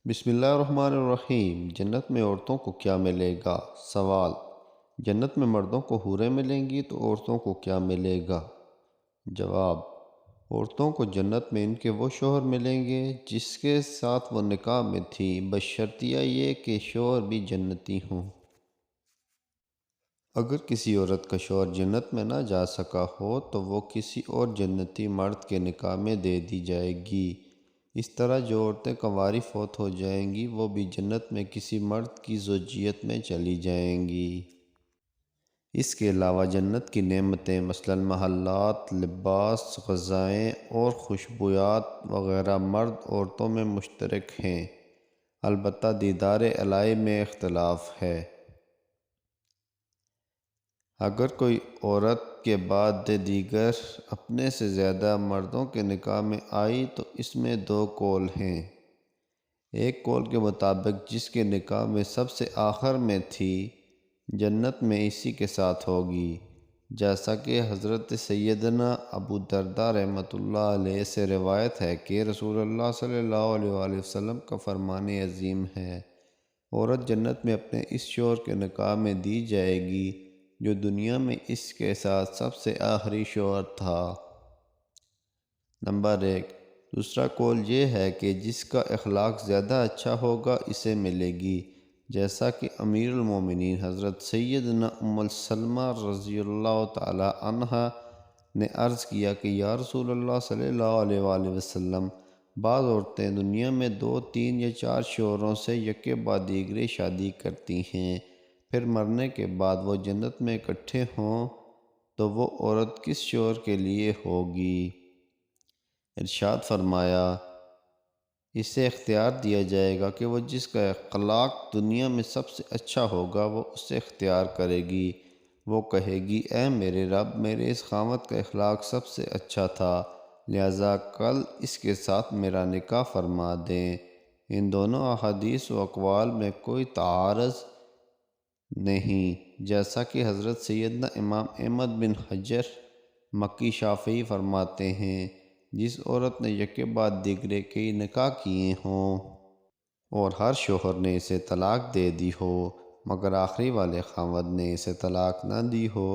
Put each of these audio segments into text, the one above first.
بسم اللہ الرحمن الرحیم۔ جنت میں عورتوں کو کیا ملے گا؟ سوال: جنت میں مردوں کو حوریں ملیں گی تو عورتوں کو کیا ملے گا؟ جواب: عورتوں کو جنت میں ان کے وہ شوہر ملیں گے جس کے ساتھ وہ نکاح میں تھی، بشرطیہ یہ کہ شوہر بھی جنتی ہوں۔ اگر کسی عورت کا شوہر جنت میں نہ جا سکا ہو تو وہ کسی اور جنتی مرد کے نکاح میں دے دی جائے گی۔ اس طرح جو عورتیں کنواری فوت ہو جائیں گی وہ بھی جنت میں کسی مرد کی زوجیت میں چلی جائیں گی۔ اس کے علاوہ جنت کی نعمتیں مثلاً محلات، لباس، غذائیں اور خوشبویات وغیرہ مرد عورتوں میں مشترک ہیں، البتہ دیدار الہی میں اختلاف ہے۔ اگر کوئی عورت کے بعد دیگر اپنے سے زیادہ مردوں کے نکاح میں آئی تو اس میں دو قول ہیں۔ ایک قول کے مطابق جس کے نکاح میں سب سے آخر میں تھی جنت میں اسی کے ساتھ ہوگی، جیسا کہ حضرت سیدنا ابو درداء رحمۃ اللہ علیہ سے روایت ہے کہ رسول اللہ صلی اللہ علیہ وآلہ وسلم کا فرمان عظیم ہے: عورت جنت میں اپنے اس شوہر کے نکاح میں دی جائے گی جو دنیا میں اس کے ساتھ سب سے آخری شوہر تھا۔ نمبر 1۔ دوسرا قول یہ ہے کہ جس کا اخلاق زیادہ اچھا ہوگا اسے ملے گی، جیسا کہ امیر المومنین حضرت سیدنا ام سلمہ رضی اللہ تعالی عنہا نے عرض کیا کہ یا رسول اللہ صلی اللہ علیہ وآلہ وسلم، بعض عورتیں دنیا میں 2، 3 یا 4 شوہروں سے یکے بعد دیگرے شادی کرتی ہیں، پھر مرنے کے بعد وہ جنت میں اکٹھے ہوں تو وہ عورت کس شوہر کے لیے ہوگی؟ ارشاد فرمایا: اسے اختیار دیا جائے گا کہ وہ جس کا اخلاق دنیا میں سب سے اچھا ہوگا وہ اسے اختیار کرے گی۔ وہ کہے گی: اے میرے رب، میرے اس خاوند کا اخلاق سب سے اچھا تھا، لہٰذا کل اس کے ساتھ میرا نکاح فرما دیں۔ ان دونوں احادیث و اقوال میں کوئی تعارض نہیں، جیسا کہ حضرت سیدنا امام احمد بن حنبل مکی شافعی فرماتے ہیں: جس عورت نے یکے بعد دیگرے کئی نکاح کیے ہوں اور ہر شوہر نے اسے طلاق دے دی ہو مگر آخری والے خاوند نے اسے طلاق نہ دی ہو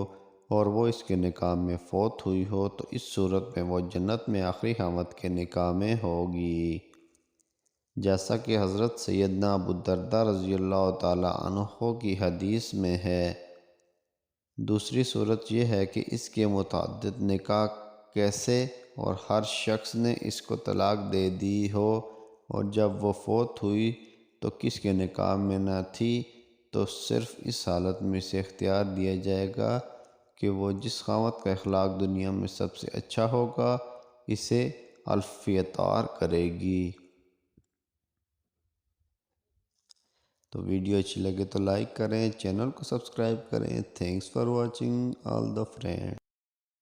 اور وہ اس کے نکاح میں فوت ہوئی ہو تو اس صورت میں وہ جنت میں آخری خاوند کے نکاح میں ہوگی، جیسا کہ حضرت سیدنا ابو درداء رضی اللہ تعالی عنہ کی حدیث میں ہے۔ دوسری صورت یہ ہے کہ اس کے متعدد نکاح کیسے اور ہر شخص نے اس کو طلاق دے دی ہو اور جب وہ فوت ہوئی تو کس کے نکاح میں نہ تھی، تو صرف اس حالت میں اسے اختیار دیا جائے گا کہ وہ جس خاوند کا اخلاق دنیا میں سب سے اچھا ہوگا اسے اختیار کرے گی۔ تو ویڈیو اچھی لگے تو لائک کریں، چینل کو سبسکرائب کریں۔ Thanks for watching all the friend.